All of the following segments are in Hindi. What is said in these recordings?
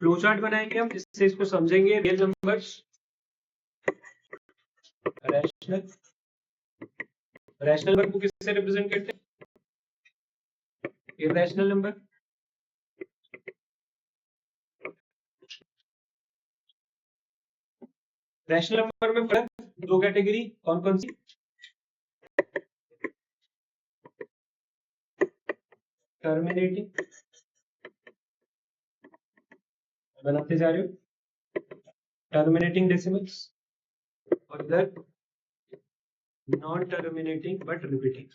फ्लो चार्ट बनाएंगे हम, जिससे इसको समझेंगे। रियल नंबर्स, रैशनल नंबर को किससे रिप्रेजेंट करते हैं? Irrational number. रैशनल नंबर में फर्क, दो कैटेगरी कौन कौन सी? टर्मिनेटिंग, बनाते जा रहे हो, टर्मिनेटिंग डेसिमल्स, और इधर नॉन टर्मिनेटिंग बट रिपीटिंग।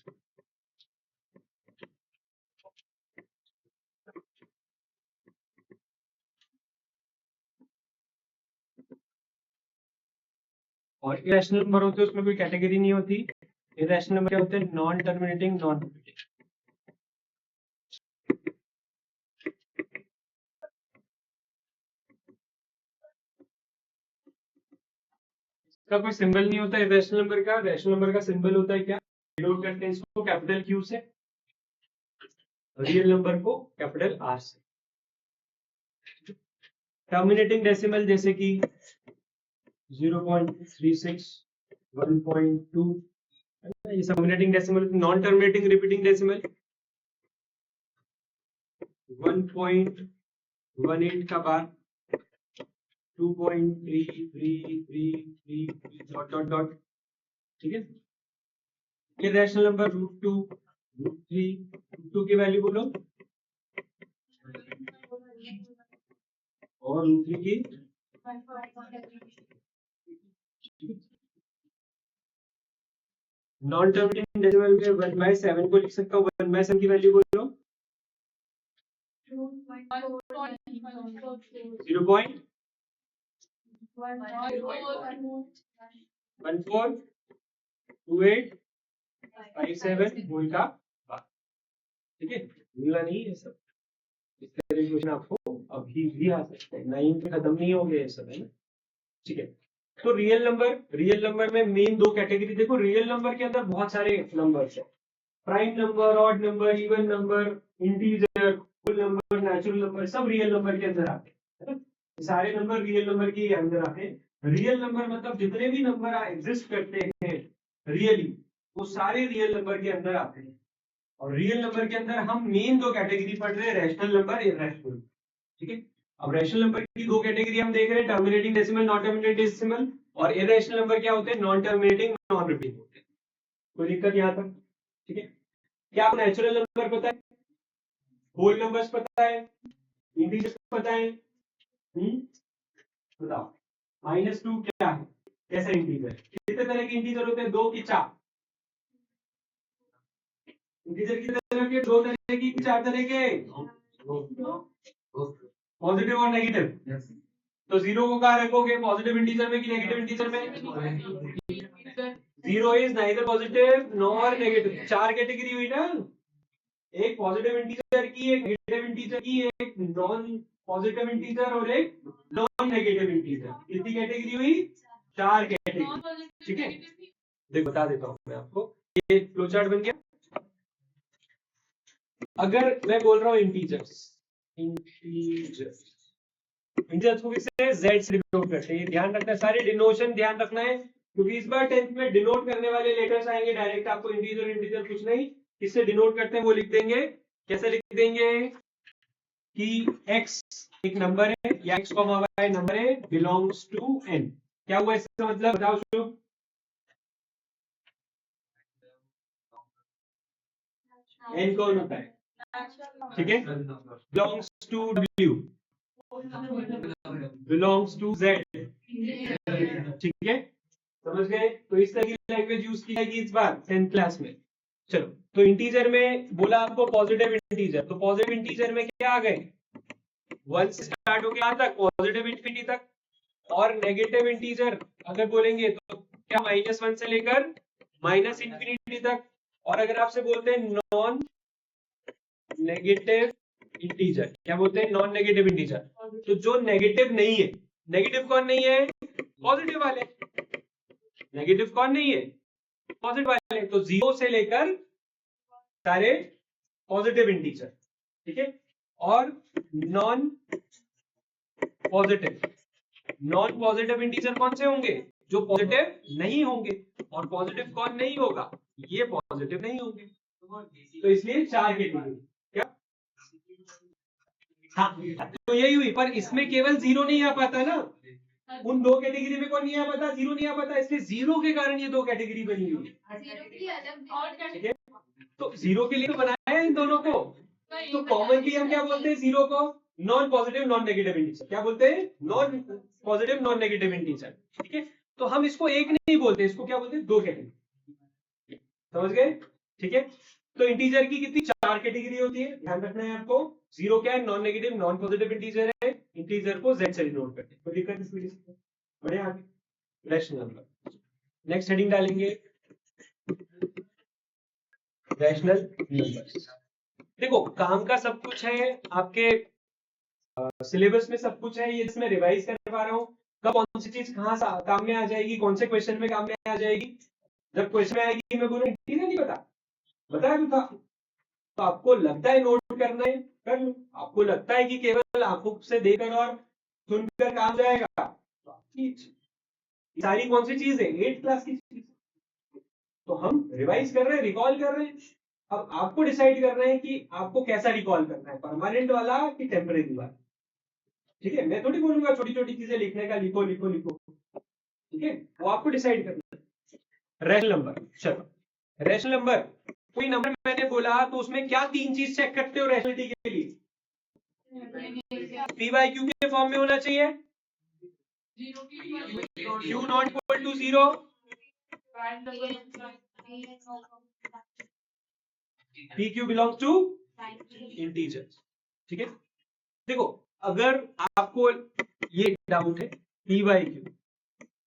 और इरैशनल नंबर होते हैं उसमें कोई कैटेगरी नहीं होती। इरैशनल नंबर क्या होते हैं? Non terminating, non repeating. इसका कोई सिंबल नहीं होता इरैशनल नंबर का। रैशनल नंबर का सिंबल होता है क्या? डिनोट करते हैं इसको कैपिटल क्यू से, रियल नंबर को कैपिटल आर से। टर्मिनेटिंग डेसिमल जैसे कि 0.36, 1.2, ये सब terminating decimal. Non terminating repeating decimal 1.18 का बार, 2.3333 डॉट डॉट डॉट। ठीक है। इरैशनल नंबर √2, √3, √2 की वैल्यू बोलो, और √3 की नॉन टर्मिनेटिंग डेसिमल में 1/7 को लिख सकता हूँ। 1/7 की वैल्यू बोलो, 0.142857 होल का बार। ठीक है, मिला नहीं है सब। इस तरह के क्वेश्चन आपको अभी भी आ सकते हैं, 9 पे खत्म नहीं हो गए ये सब, है ना। ठीक है। तो रियल नंबर में मेन दो कैटेगरी देखो। रियल नंबर के अंदर बहुत सारे नंबर्स है, prime number, odd number, even number, integer, whole number, natural number, सब रियल नंबर के अंदर आते हैं। सारे नंबर रियल नंबर के अंदर आते हैं। रियल नंबर मतलब जितने भी नंबर एग्जिस्ट करते हैं रियली, वो सारे रियल नंबर के अंदर आते हैं। और रियल नंबर के अंदर हम मेन दो कैटेगरी पढ़ रहे हैं, रैशनल नंबर, इरैशनल। ठीक है। अब रैशनल नंबर की दो कैटेगरी हम देख रहे हैं, terminating decimal, non terminating decimal. और इरैशनल नंबर क्या होते हैं? नॉन टर्मिनेटिंग, नॉन रिपीटिंग होते हैं। कोई दिक्कत यहाँ तक? ठीक है। क्या आपको नेचुरल नंबर पता है, होल नंबर्स पता है, इंटीजर्स पता है? बताओ। -2 क्या है? कैसा इंटीजर? कितने तरह के इंटीजर होते हैं? 2 की 4? इंटीजर कितने तरह के? 2 तरह की, 4 तरह के? पॉजिटिव और नेगेटिव। तो 0 को कहाँ रखोगे? पॉजिटिव इंटीजर में कि नेगेटिव इंटीजर में? 0 is neither positive nor negative. 4 category हुई ना, एक पॉजिटिव इंटीजर की, एक नेगेटिव इंटीजर की, एक नॉन पॉजिटिव इंटीजर और एक नॉन नेगेटिव इंटीजर। कितनी कैटेगरी हुई? 4 कैटेगरी। ठीक है। देखो बता देता हूं मैं आपको, ये फ्लो चार्ट बन गया। अगर मैं बोल रहा हूं इंटीजर्स को किससे? Z से डिनोट करते हैं। ध्यान रखना है, सारे डिनोशन ध्यान रखना है, क्योंकि इस बार 10th में डिनोट करने वाले लेटर्स आएंगे डायरेक्ट। आपको इंटीजर कुछ नहीं, किससे डिनोट करते हैं वो लिख देंगे। कैसे लिख देंगे? कि x एक नंबर है या x, y नंबर है, बिलोंग्स टू n। क्या हुआ इसका मतलब? बताओ शुभ। n कौन होता है? ठीक है, belongs to w, belongs to z। ठीक है, समझ गए? तो इस तरह की लैंग्वेज यूज की जाएगी इस बार 10th क्लास में। चलो, तो इंटीजर में बोला आपको पॉजिटिव इंटीजर, तो पॉजिटिव इंटीजर में क्या आ गए? 1 से स्टार्ट होकर यहाँ तक, पॉजिटिव इंफिनिटी तक। और नेगेटिव इंटीजर अगर बोलेंगे तो क्या? -1 से लेकर -इंफिनिटी तक। और अगर आपसे बोलते हैं नॉन नेगेटिव इंटीजर, क्या बोलते हैं? Non negative integer. तो जो नेगेटिव नहीं है, नेगेटिव कौन नहीं है? पॉजिटिव वाले। नेगेटिव कौन नहीं है? पॉजिटिव वाले, तो 0 से लेकर सारे पॉजिटिव इंटीजर, ठीक है। और नॉन पॉजिटिव इंटीजर कौन से होंगे? जो पॉजिटिव नहीं होंगे। और पॉजिटिव कौन नहीं होगा? ये पॉजिटिव नहीं होंगे। तो इसलिए 4 कैटेगरी। क्या? हाँ, तो यही हुई, पर इसमें केवल 0 नहीं आ पाता ना। उन 2 कैटेगरी में कौन नहीं आ पाता? 0 नहीं आ पाता, इसलिए 0 के कारण ये 2 कैटेगरी बनी हुई है, ठीक है। तो 0 के लिए तो बनाया है इन दोनों को। तो कॉमनली हम क्या बोलते हैं 0 को? Non positive non negative integer. क्या बोलते हैं? Non positive non negative integer, ठीक है। तो हम इसको एक नहीं बोलते, इसको क्या बोलते हैं? 2 कैटेगरी। समझ गए? ठीक है। तो इंटीजर की कितनी? 4 कैटेगरी होती है, ध्यान रखना है आपको। 0 क्या है? Non negative non positive integer है। इंटीजर को z से डिनोट करते हैं। कोई दिक्कत इस वीडियो से? बढ़े आगे। Rational number. नेक्स्ट हेडिंग डालेंगे रैशनल नंबर्स। देखो, काम का सब कुछ है आपके सिलेबस में, सब कुछ है। ये इसमें रिवाइज कर पा रहा हूँ। कब कौन सी चीज कहाँ काम में आ जाएगी, कौन से क्वेश्चन में काम में आ जाएगी। जब क्वेश्चन में आएगी मैं बोलूँ नहीं पता, बताया भी था। तो आपको लगता है नोट करना है, कर लो। आपको लगता है कि केवल आंखों से देखकर और सुनकर काम जाएगा, तो आपकी सारी कौन सी चीज है? 8th क्लास की चीज। तो हम रिवाइज कर रहे हैं, रिकॉल कर रहे हैं। अब आपको डिसाइड करना है कि आपको कैसा रिकॉल करना है, परमानेंट वाला कि टेम्परेरी वाला, ठीक है। मैं थोड़ी बोलूंगा छोटी छोटी चीजें लिखने का, लिखो लिखो लिखो, ठीक है। वो आपको डिसाइड करना है। रैशनल नंबर, चलो रैशनल नंबर। कोई नंबर मैंने बोला तो उसमें क्या 3 चीज चेक करते हो रैशनलिटी के लिए? पी बाई क्यू के फॉर्म में होना चाहिए, q not equal to 0, p q belongs to integer, ठीक है। देखो, अगर आपको ये डाउट है पी बाई क्यू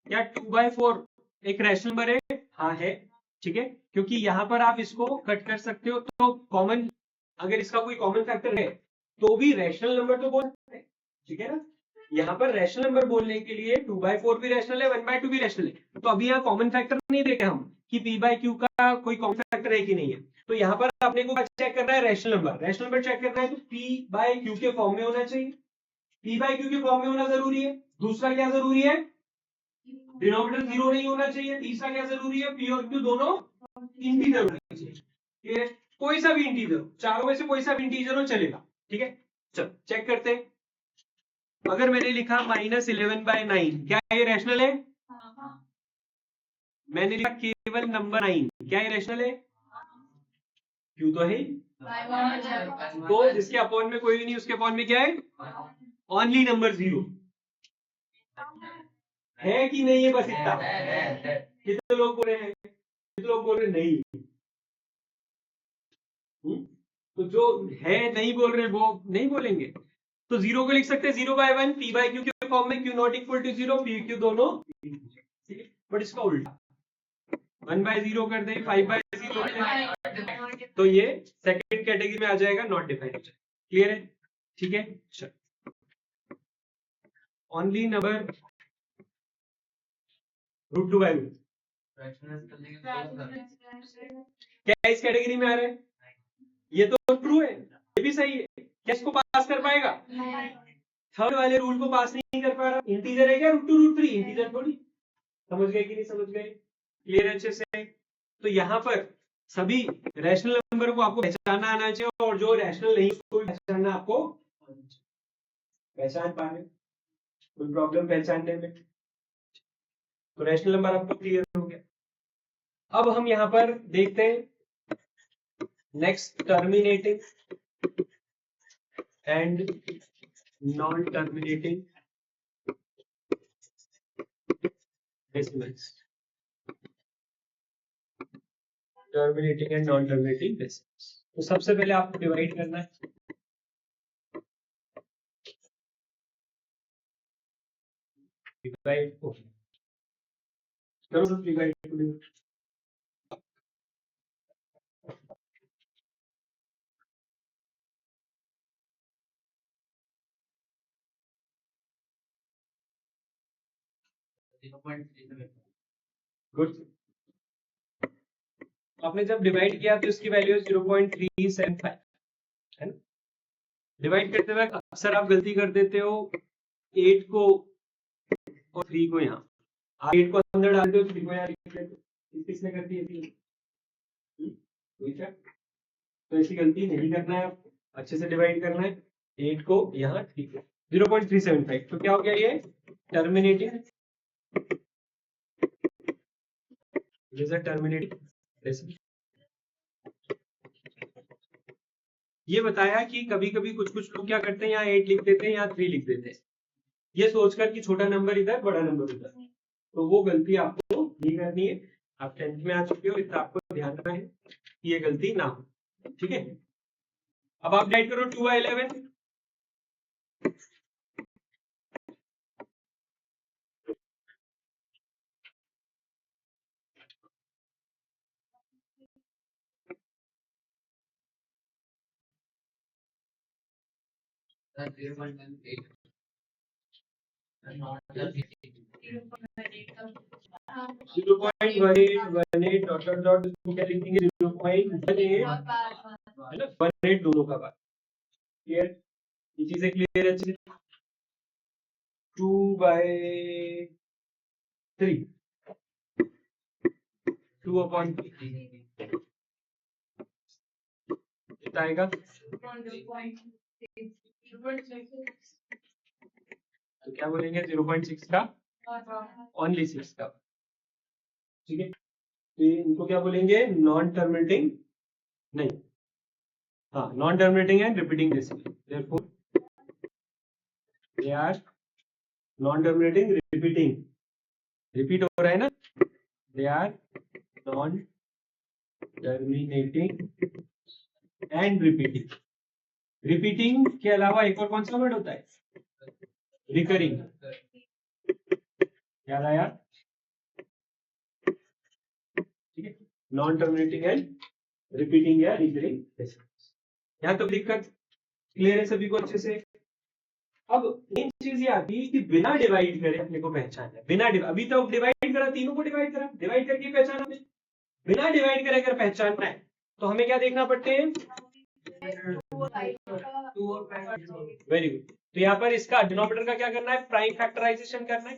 क्या 2/4 एक रैशनल नंबर है? हाँ है, ठीक है। क्योंकि यहां पर आप इसको कट कर सकते हो, तो कॉमन, अगर इसका कोई कॉमन फैक्टर है तो भी रैशनल नंबर तो बोल सकते हैं, ठीक है ना। यहाँ पर रैशनल नंबर बोलने के लिए 2/4 भी रैशनल है, 1/2 भी रैशनल है। तो अभी यहाँ कॉमन फैक्टर नहीं देखे हम कि पी बाई क्यू का कोई कॉमन फैक्टर है कि नहीं है। तो यहाँ पर अपने को चेक करना है rational number. Rational number check करना है तो पी बाई क्यू के फॉर्म में होना चाहिए। पी बाई क्यू के फॉर्म में होना जरूरी है। दूसरा क्या जरूरी है? डिनोमिनेटर 0 नहीं होना चाहिए। तीसरा क्या जरूरी है? पी और क्यू दोनों इंटीजर होना चाहिए। कोई सा भी इंटीजर, चारों में से कोई सा भी इंटीजर हो चलेगा, ठीक है। चलो चेक करते हैं। अगर मैंने लिखा -11/9, क्या ये रैशनल है? मैंने लिखा केवल नंबर 9, क्या ये रैशनल है? क्यों तो है। तो जिसके अपॉन में कोई भी नहीं, उसके अपॉन में क्या है? ओनली नंबर 0 है कि नहीं है? बस इतना। कितने लोग बोल रहे हैं? कितने लोग बोल रहे नहीं? तो जो है नहीं बोल रहे वो नहीं बोलेंगे। तो 0 को लिख सकते हैं 0/1, पी बाई क्यू के फॉर्म में, q not equal to 0, p q दोनों, ठीक है। बट इसका उल्टा 1/0 कर दे, 5/0 कर दे, तो ये सेकंड कैटेगरी में आ जाएगा, नॉट डिफाइंड। क्लियर है? ठीक है। चलो, ओनली नंबर √2/√, क्या इस कैटेगरी में आ रहा है? ये तो ट्रू है, ये भी सही है। क्या इसको पास कर पाएगा? थर्ड वाले रूल को पास नहीं कर पा रहा। इंटीजर है क्या? √2 √3? इंटीजर थोड़ी। समझ गए कि नहीं समझ गए? क्लियर है अच्छे से? तो यहां पर सभी रैशनल नंबर को आपको पहचानना आना चाहिए, और जो रैशनल नहीं उसको भी पहचानना आपको पहचान पा रहे, कोई प्रॉब्लम पहचानने में? तो रैशनल नंबर आपको क्लियर हो गया। अब हम यहां पर देखते हैं next, terminating and non terminating decimals. Terminating and non terminating decimals. तो सबसे पहले आपको डिवाइड करना है। डिवाइड, करो डिवाइड। गुड। आपने जब डिवाइड किया तो इसकी वैल्यू 0.375 है ना। डिवाइड करते वक्त अक्सर आप गलती कर देते हो 8 को और 3 को यहाँ, आप 8 को अंदर डालते हो 3 को यहाँ लिख देते हो। किसने करती है ऐसी? तो ऐसी गलती नहीं करना है, आपको अच्छे से डिवाइड करना है। 8 को यहाँ 3 को 0.375, तो क्या हो गया ये टर्मिनेटिंग, टर्मिनेटिंग डेसिमल। ये बताया कि कभी कभी कुछ कुछ लोग क्या करते हैं, यहाँ 8 लिख देते हैं, यहाँ 3 लिख देते हैं, ये सोचकर कि छोटा नंबर इधर बड़ा नंबर उधर, तो वो गलती आपको नहीं करनी है। आप 10th में आ चुके हो, इतना आपको ध्यान रखना है कि ये गलती ना हो, ठीक है। अब आप डिवाइड करो 2 by 11, zero point one eight dot dot dot, इसको क्या लिखेंगे 0.18 है ना, 18 दोनों का बात क्लियर, ये चीजें क्लियर है। 2 by 3, 2/3 कितना आएगा, तो क्या बोलेंगे 0.6 का ओनली 6 का, ठीक है। तो इनको क्या बोलेंगे नॉन टर्मिनेटिंग, नहीं हाँ non terminating and repeating decimal, therefore they are non terminating repeating, repeat हो रहा है ना, they are non terminating and repeating. Repeating के अलावा एक और कौन सा वर्ड होता है, रिकरिंग, याद आया, ठीक है। नॉन टर्मिनेटिंग एंड रिपीटिंग या रिकरिंग, यहां तो दिक्कत क्लियर है सभी को अच्छे से। अब मेन चीज ये आती है कि बिना डिवाइड करे अपने को पहचानना है, बिना अभी तो डिवाइड करा, तीनों को डिवाइड करा, डिवाइड करके पहचाना, बिना डिवाइड करे अगर पहचानना है तो हमें क्या देखना पड़ते हैं, वेरी गुड। तो यहाँ पर इसका डिनोमिनेटर का क्या करना है, प्राइम फैक्टराइजेशन करना है,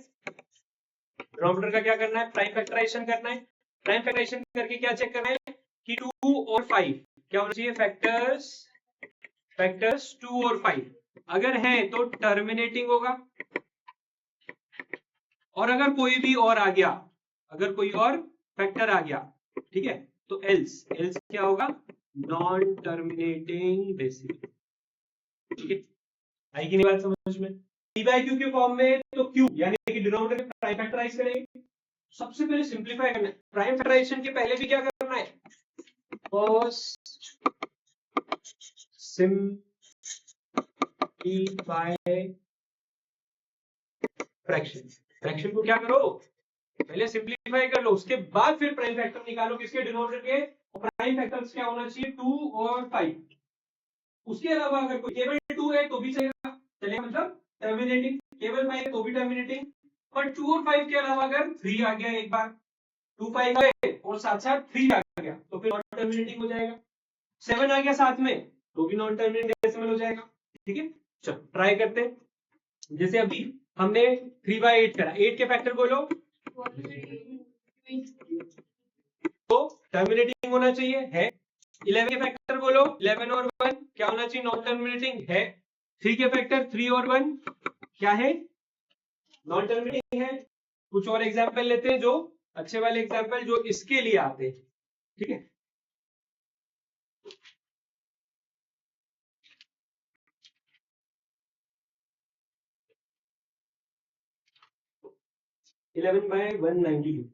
डिनोमिनेटर का क्या करना है, प्राइम फैक्टराइजेशन करना है। प्राइम फैक्टराइजेशन करके क्या चेक करना है कि 2 और 5 क्या होना चाहिए, फैक्टर्स 2 और 5 अगर है तो टर्मिनेटिंग होगा, और अगर कोई भी और आ गया, अगर कोई और फैक्टर आ गया, ठीक है, तो एल्स क्या होगा, नॉन टर्मिनेटिंग डेसिमल, ठीक है। आई की नहीं बात समझ में, p by q के फॉर्म में, तो q यानी कि डिनोमिनेटर में प्राइम फैक्टराइज करेंगे, सबसे पहले सिंपलीफाई करना है, प्राइम फैक्टराइजेशन के पहले भी क्या करना है, फर्स्ट सिंपलीफाई फ्रैक्शन, फ्रैक्शन को क्या करो पहले सिंपलीफाई कर लो, उसके बाद फिर प्राइम फैक्टर निकालो किसके, डिनोमिनेटर के, और प्राइम फैक्टर्स क्या होना चाहिए 2 और 5, उसके अलावा अगर कोई केवल 2 है तो भी चलेगा मतलब टर्मिनेटिंग, केवल 5 है तो भी टर्मिनेटिंग, पर 2 और 5 के अलावा अगर 3 आ गया एक बार, 2 5 है और साथ साथ 3 आ गया तो फिर नॉन टर्मिनेटिंग हो जाएगा, 7 आ गया साथ में तो भी नॉन टर्मिनेटिंग डेसिमल हो जाएगा, ठीक है। चलो ट्राई करते हैं, जैसे अभी हमने 3 by 8 करा, 8 के फैक्टर बोलो तो टर्मिनेटिंग होना चाहिए, है। 11 के फैक्टर बोलो, 11 और 1 क्या होना चाहिए, नॉन टर्मिनेटिंग, है। 3 के फैक्टर 3 और 1 क्या है, नॉन टर्मिनेटिंग है। कुछ और एग्जांपल लेते हैं, जो अच्छे वाले एग्जांपल जो इसके लिए आते हैं, ठीक है। इलेवन बाय 192,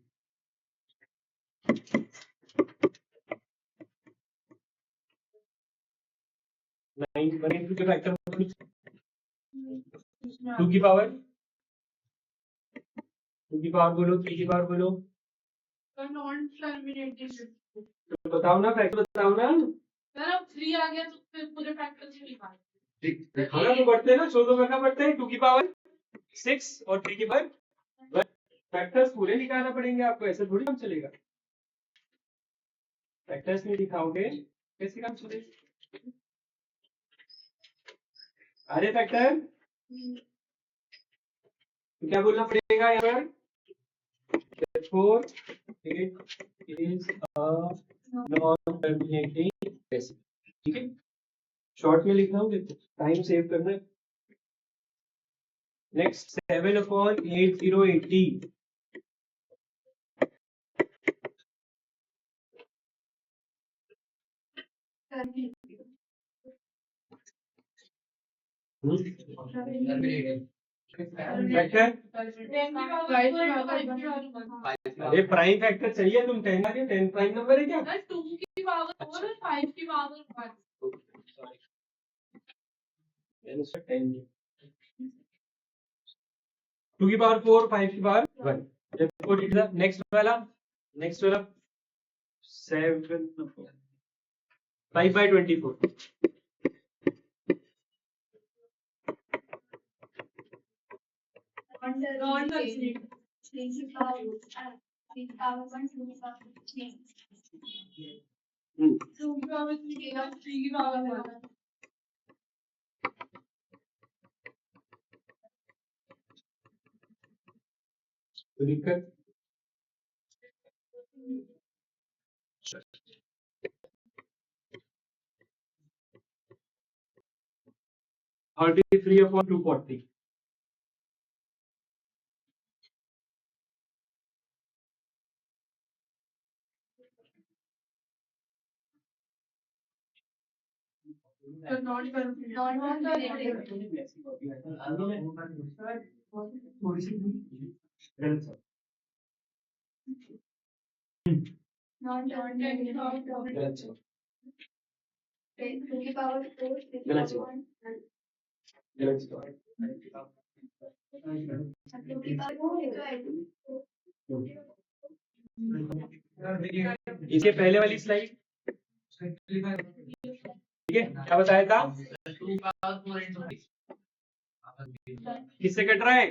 192 के फैक्टर 2 की पावर बोलो, 3 की पावर बोलो, नॉन टर्मिनेटिंग, तो बताओ ना, फैक्टर बताओ ना, सर अब 3 आ गया तो फिर पूरे फैक्टर से निकाल, दिखाना तो पड़ते हैं ना, शो तो करना पड़ता है, 2 की पावर 6 और 3 की पावर 1, फैक्टर्स पूरे निकालना पड़ेंगे आपको, ऐसे थोड़ी काम चलेगा। फैक्टर्स नहीं दिखाओगे कैसे काम चलेगा? अरे फैक्टर तो क्या बोलना पड़ेगा यहाँ पर? Therefore, it is a non-terminating basic. ठीक है, शॉर्ट में लिख रहा हूँ, देखो टाइम सेव करना है। Next 7/8080 factor. अरे प्राइम फैक्टर चाहिए, तुम 10 आ गए, 10 प्राइम नंबर है क्या? 2 की पावर 4 और 5 की पावर 1। 2 की पावर 4, 5 की पावर 1। नेक्स्ट वाला 7 5/24 तो दिक्कत और 3/240 इसके पहले वाली स्लाइड ठीक है, क्या बताया था? किससे कट रहा है?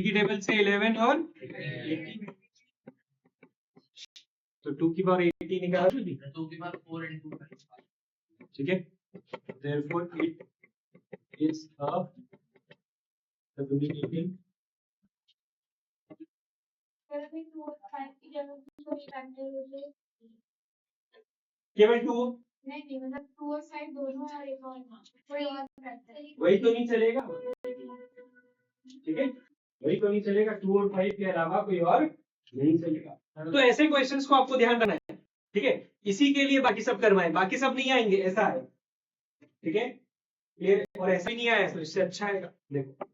की टेबल से 11 और 18। तो 2 की पावर 80 निकाला, 2 की पावर 4 and 2। ठीक है, therefore it is a terminating केवल 2 नहीं मतलब 2 और 5 दोनों है और एक और वही तो नहीं चलेगा। ठीक है, वही तो नहीं चलेगा, 2 और 5 के अलावा कोई और नहीं चलेगा। तो ऐसे क्वेश्चंस को आपको ध्यान रखना है। ठीक है, इसी के लिए बाकी सब करवाएं, बाकी सब नहीं आएंगे, ऐसा है। ठीक है, क्लियर? और ऐसा ही नहीं आया तो इससे अच्छा आएगा। देखो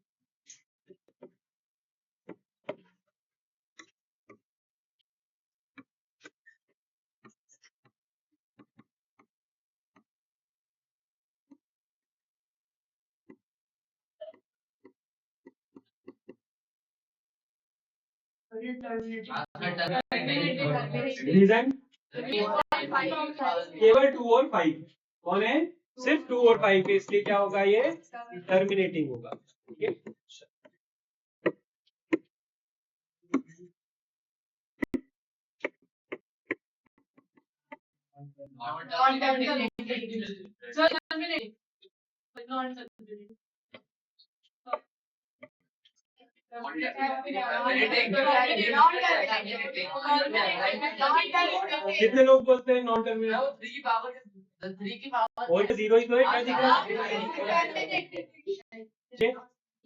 रीजन केवल 2 और 5 कौन है? सिर्फ 2 और 5 है, इसलिए क्या होगा? ये टर्मिनेटिंग होगा। ठीक है, कितने लोग बोलते हैं नॉन टर्मिनेटिंग? और 0 ही तो है, क्या दिख रहा है?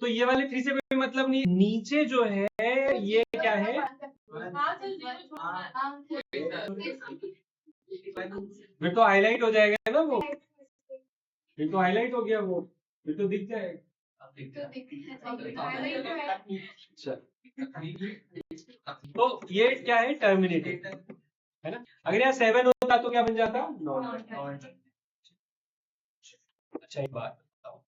तो ये वाले 3 से कोई मतलब नहीं। नीचे जो है ये क्या है? फिर तो हाईलाइट हो जाएगा ना वो, फिर तो हाईलाइट हो गया वो, फिर तो दिख जाएगा। अच्छा, तो ये क्या है? टर्मिनेटिंग है ना। अगर यहाँ 7 होता तो क्या बन जाता? नॉन। अच्छा, एक बात बताओ,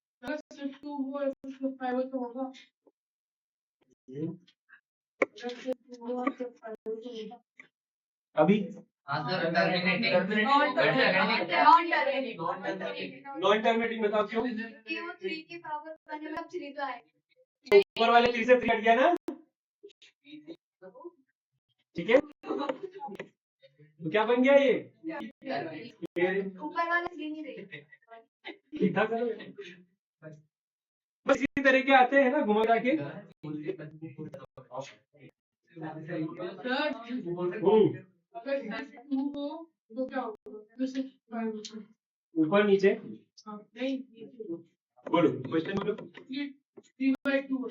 अभी नॉन टर्मिनेटिंग बताओ क्यों? ऊपर वाले 3 से 3 हट गया ना। ठीक है, तो क्या बन गया ये? ऊपर वाला स्क्रीन ही रही। सीधा करो। बस इसी तरह के आते हैं ना घुमा के। तो क्या होगा? ऊपर नीचे नहीं, बोलो, क्वेश्चन बोलो। 3/2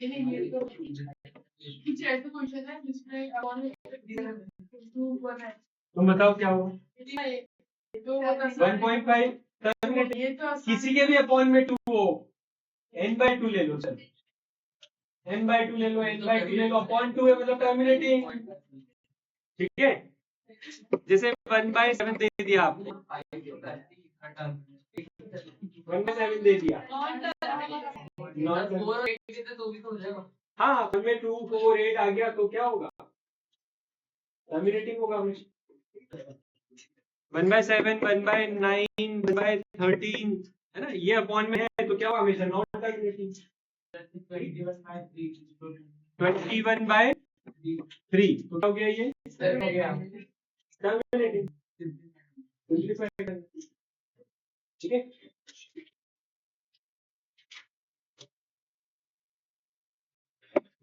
ये तो कुछ ऐसा क्वेश्चन है जिसमें 2 1 है। तुम बताओ क्या हुआ? तो 1.5 टर्मिनेटिंग। ये तो किसी के भी अपॉइंट में 2 हो, n/2 ले लो। चलो n/2 ले लो, n/2 ले लो, अपॉइंट 2 है मतलब टर्मिनेटिंग। ठीक है, जैसे 1/7 दे दिया आपने, 1/7 दे दिया। हाँ, 1 में 2 4 8 आ गया तो क्या होगा? टर्मिनेटिंग होगा हमेशा। 1/7 1/9 1/13 है ना, ये अपॉन में है तो क्या होगा हमेशा? Not terminating. 21/3 तो क्या हो गया ये? टर्मिनेटिंग। सिंपलीफाई करना। ठीक है,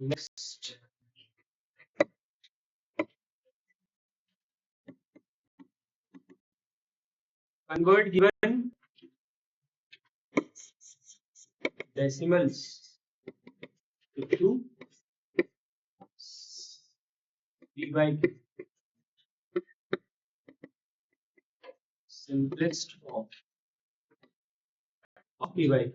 next convert given decimals into p by q. Simplest form of p by q.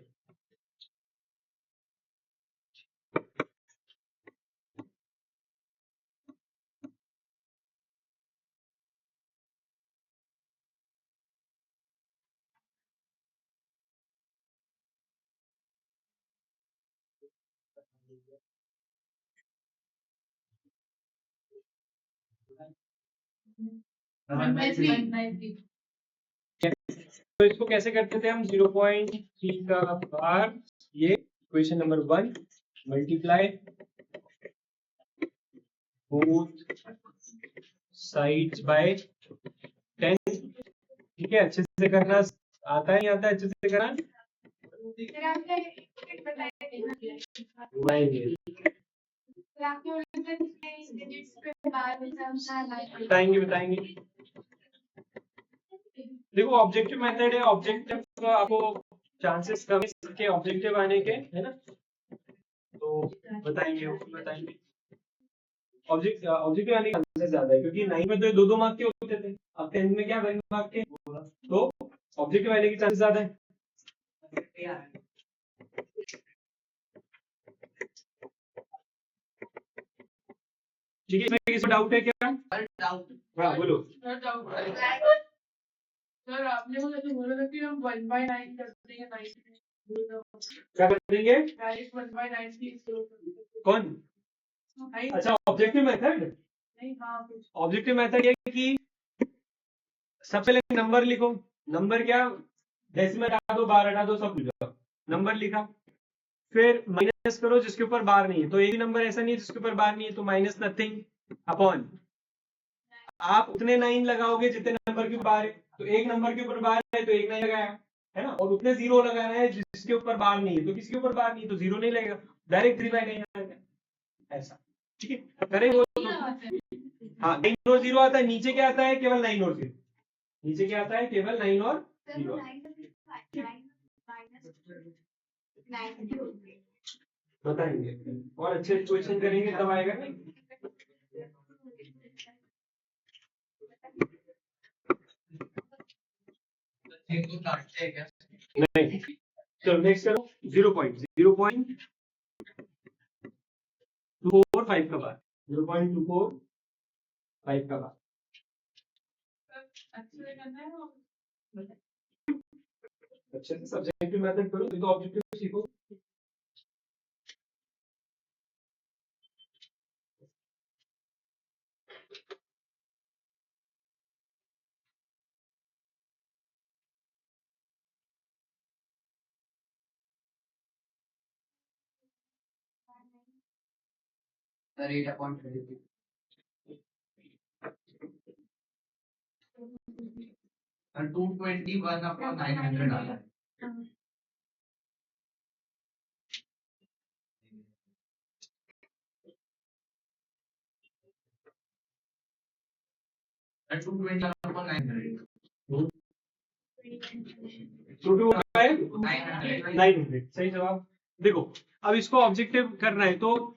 तो इसको कैसे करते थे हम? 0.3 का बार, ये equation number 1 multiply both sides by 10। ठीक है, अच्छे से करना आता है, नहीं आता है अच्छे से करना? फिर आपने एक बताया बताएंगे बताएंगे। देखो ऑब्जेक्टिव मेथड है, ऑब्जेक्टिव आपको चांसेस कम के ऑब्जेक्टिव आने के, है ना, तो बताएंगे बताएंगे। ऑब्जेक्टिव आने के चांसेस ज्यादा है क्योंकि 9 में तो 2-2 मार्क के होते थे, अब 10 में क्या 1 मार्क के, तो ऑब्जेक्टिव आने के चांसेस ज्यादा है। ठीक है, इसमें किसी डाउट है क्या? हाँ बोलो। सर आपने मुझे तो बोला था कि हम 1/9 कर देंगे 9 क्या कर देंगे? 1/9 की कौन? अच्छा, ऑब्जेक्टिव मेथड। नहीं, हाँ ऑब्जेक्टिव मेथड ये कि सबसे पहले नंबर लिखो। नंबर क्या? डेसिमल हटा दो, बार हटा दो, सब लिखो। नंबर लिखा, फिर माइनस करो जिसके ऊपर बार नहीं है, तो एक भी नंबर ऐसा नहीं है जिसके ऊपर बार नहीं है, तो माइनस नथिंग अपॉन आप उतने 9 लगाओगे जितने नंबर के ऊपर बार है, तो एक नंबर के ऊपर बार है तो एक 9 लगाया, है ना, और उतने 0 लगाना है जिसके ऊपर बार नहीं है, तो किसके ऊपर बार नहीं है तो 0 नहीं लगेगा, डायरेक्ट 3/9 आएगा ऐसा। ठीक है, करेंगे हाँ, 9 और 0 आता है। नीचे क्या आता है? केवल 9 और 0। नीचे क्या आता है? केवल 9 और 0। बताएंगे और अच्छे क्वेश्चन करेंगे तब आएगा नहीं। नहीं, चलो नेक्स्ट करो। 0.24 का बार, 0.245 का बार। अच्छे से सब्जेक्टिव मेथड करो, तो ऑब्जेक्टिव सीखो। सर 8/23 221/900 आ रहा है। और 221/900 900 सही जवाब। देखो अब इसको ऑब्जेक्टिव करना है तो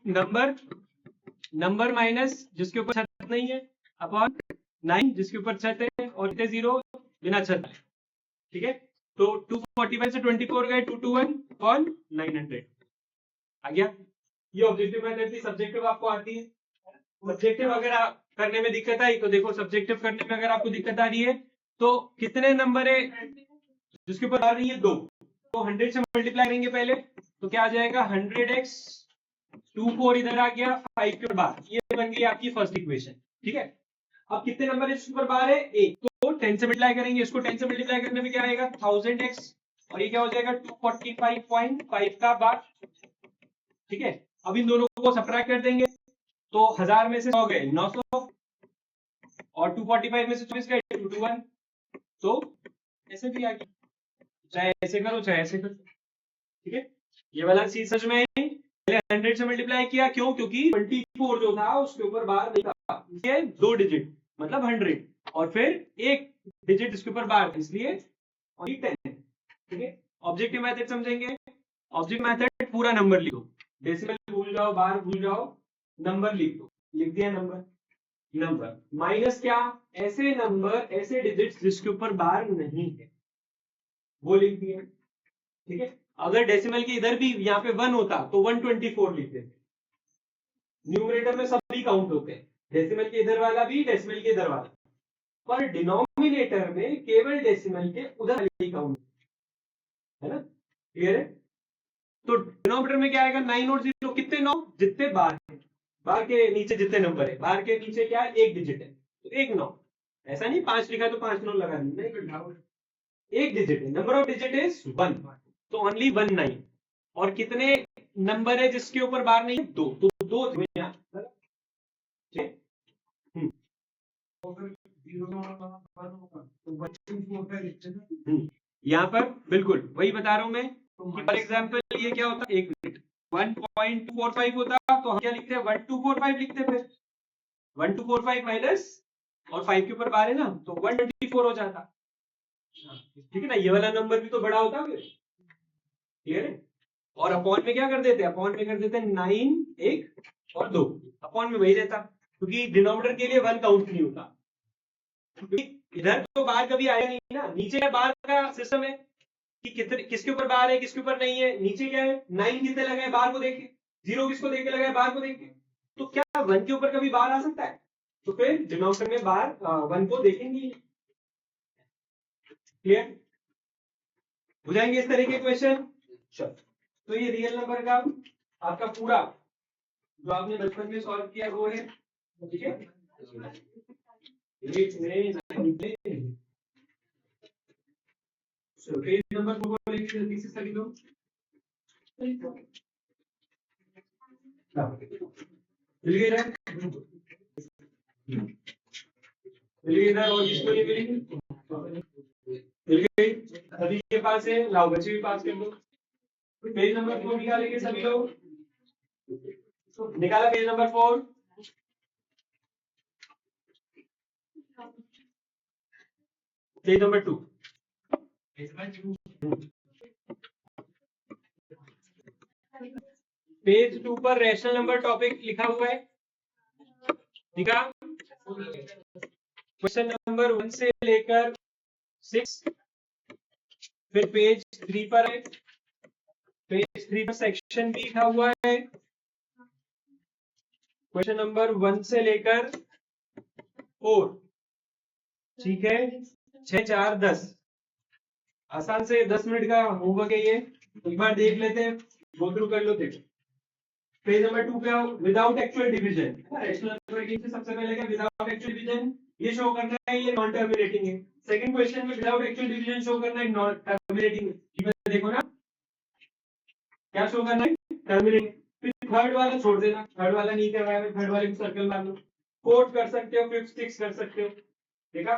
नंबर माइनस जिसके ऊपर छत नहीं है अपॉन 9 जिसके ऊपर छत है और कितने जीरो बिना छत है। ठीक है तो 245 से 24 गए 221 और 900 आ गया। ये ऑब्जेक्टिव मेथड थी। सब्जेक्टिव आपको आती है। सब्जेक्टिव अगर आप करने में दिक्कत आई तो देखो सब्जेक्टिव करने में अगर आपको दिक्कत आ रही है तो कितने नंबर है जिसके ऊपर आ रही है 2 तो 100 से मल्टीप्लाई करेंगे पहले तो क्या आ जाएगा 100x 24 इधर आ गया 5 के बाद ये बन गई आपकी फर्स्ट इक्वेशन। ठीक है अब कितने नंबर है जिसके ऊपर बार है 1 तो 10 से मल्टीप्लाई करेंगे इसको 10 से मल्टीप्लाई करने में क्या आएगा 1000x और ये क्या हो जाएगा 245.5 का बार। ठीक है अब इन दोनों को सब्ट्रैक्ट कर देंगे तो 1000 में से 100 गए 900 और 245 में से 24 गए 221 तो ऐसे भी आ गया चाहे ऐसे करो चाहे ऐसे करो। ठीक है ये वाला चीज सच में पहले 100 से मल्टीप्लाई किया क्यों क्योंकि 24 जो था उसके ऊपर बार नहीं था इसलिए 2 डिजिट मतलब 100 और फिर एक डिजिट इसके ऊपर बार इसलिए ओनली 10। ठीक है ऑब्जेक्टिव मेथड समझेंगे। ऑब्जेक्ट मेथड पूरा नंबर लिखो डेसिमल भूल जाओ बार भूल जाओ नंबर लिख दो लिख दिया नंबर माइनस क्या ऐसे नंबर ऐसे डिजिट्स जिसके ऊपर बार नहीं है वो लिख दिया। ठीक है अगर डेसिमल के इधर भी यहाँ पे 1 होता तो 124 लिख देते। न्यूमरेटर में सभी काउंट होते हैं डेसिमल के इधर वाला भी डेसिमल के इधर वाला पर डिनोमिनेटर में केवल डेसिमल के उधर वाली काउंट है ना क्लियर है। तो डिनोमिनेटर में क्या आएगा 9 और 0 कितने 9 जितने बार है बार के नीचे जितने नंबर है बार के नीचे क्या है एक डिजिट है तो एक 9 ऐसा नहीं 5 लिखा तो 5 9 लगा दी एक डिजिट है नंबर ऑफ डिजिट इज 1 तो ओनली 19 और कितने नंबर है जिसके ऊपर बार नहीं 2 तो 2 यहाँ पर बिल्कुल वही बता रहा हूं मैं कि फॉर एग्जाम्पल ये क्या होता है एक मिनट 1.245 होता तो हम क्या लिखते हैं 1245 लिखते फिर 1245 माइनस और 5 के ऊपर बार है ना तो 124 हो जाता। ठीक है ना ये वाला नंबर भी तो बड़ा होता फिर क्लियर है। और अपॉन में क्या कर देते हैं अपॉन में कर देते हैं 9 1 और 2 अपॉन में वही रहता क्योंकि डिनोमिनेटर के लिए 1 काउंट नहीं होता क्योंकि इधर तो बार कभी आया नहीं ना नीचे बार का सिस्टम है कि कितने किसके ऊपर बार है किसके ऊपर नहीं है नीचे क्या है 9 कितने लगाए बार को देख के 0 किसको देख के लगाए बार को देख के तो क्या 1 के ऊपर कभी बार आ सकता है तो फिर डिनोमिनेटर में बार 1 को देखेंगे। क्लियर हो जाएंगे इस तरह के क्वेश्चन। चलो तो ये रियल नंबर का आपका पूरा जो आपने बचपन में सॉल्व किया वो है। ठीक है पेज नंबर 4 को लिख जल्दी से सभी लोग मिल गए इधर और इसको ये मिल गई सभी के पास है लाओ बच्चे भी पास कर दो। पेज नंबर 4 निकालेंगे सभी लोग निकाला page number 4 page number 2 page 2 पर रैशनल नंबर टॉपिक लिखा हुआ है ठीक है। क्वेश्चन नंबर 1 से लेकर 6 फिर पेज 3 पर है पेज 3 पर सेक्शन भी लिखा हुआ है क्वेश्चन नंबर 1 से लेकर 4 ठीक है 6 4 10 आसान से 10 मिनट का होमवर्क है ये एक बार देख लेते हैं गो थ्रू कर लो देखो। पेज नंबर 2 पे आओ without actual division rational number के सबसे पहले क्या विदाउट एक्चुअल डिवीजन ये शो करना है ये नॉन टर्मिनेटिंग है। सेकंड क्वेश्चन में विदाउट एक्चुअल डिवीजन शो करना है नॉन टर्मिनेटिंग है। देखो ना क्या शो करना है टर्मिनेटिंग। फिर थर्ड वाला छोड़ देना थर्ड वाला नहीं करवाया थर्ड वाले को सर्कल मार लो कोट कर सकते हो फिफ्थ सिक्स कर सकते हो देखा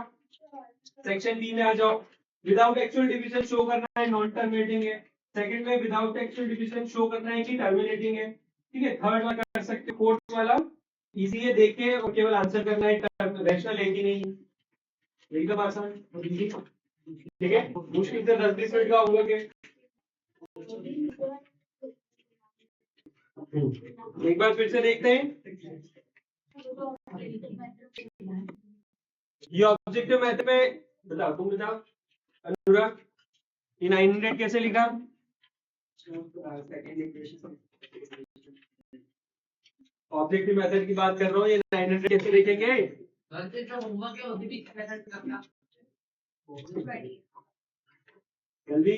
सेक्शन बी में आ जाओ, विदाउट एक्चुअल डिवीजन शो करना है नॉन टर्मिनेटिंग है। सेकंड में विदाउट एक्चुअल डिवीजन शो करना है कि टर्मिनेटिंग है। ठीक है, थर्ड वाला कर सकते हो, फोर्थ वाला इजी है, देख के और केवल आंसर करना है, रैशनल है कि नहीं, एकदम आसान। ठीक है, मुश्किल से 10-20 मिनट का होगा के। एक बार फिर से देखते हैं, ये ऑब्जेक्टिव मेथड में बताओ, तुम बताओ अनुराग, ये 900 कैसे लिखा? ऑब्जेक्टिव मेथड की बात कर रहा हूँ, ये 900 कैसे लिखेंगे? वैसे जो होमवर्क है उसमें भी मेथड करना। जल्दी,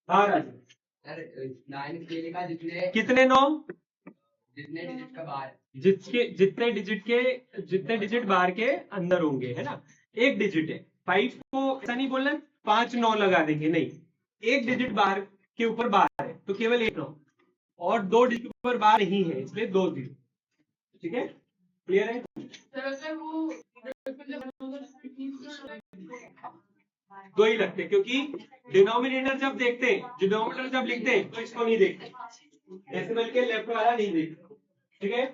हाँ राजू, सर 9 के लिखा जितने कितने 9? जितने डिजिट का बाहर जितने डिजिट बार के अंदर होंगे, है ना। एक डिजिट है 5 को ऐसा नहीं बोलना 5 9 लगा देंगे, नहीं, एक डिजिट बार के ऊपर बार है तो केवल एक 9, और 2 डिजिट के ऊपर बार नहीं है इसलिए 2 0। ठीक है, क्लियर है? सर अगर वो 2 ही लगते हैं, क्योंकि डिनोमिनेटर जब देखते हैं, डिनोमिनेटर जब लिखते हैं तो इसको नहीं देखते, डेसिमल के लेफ्ट वाला नहीं देखते। ठीक है,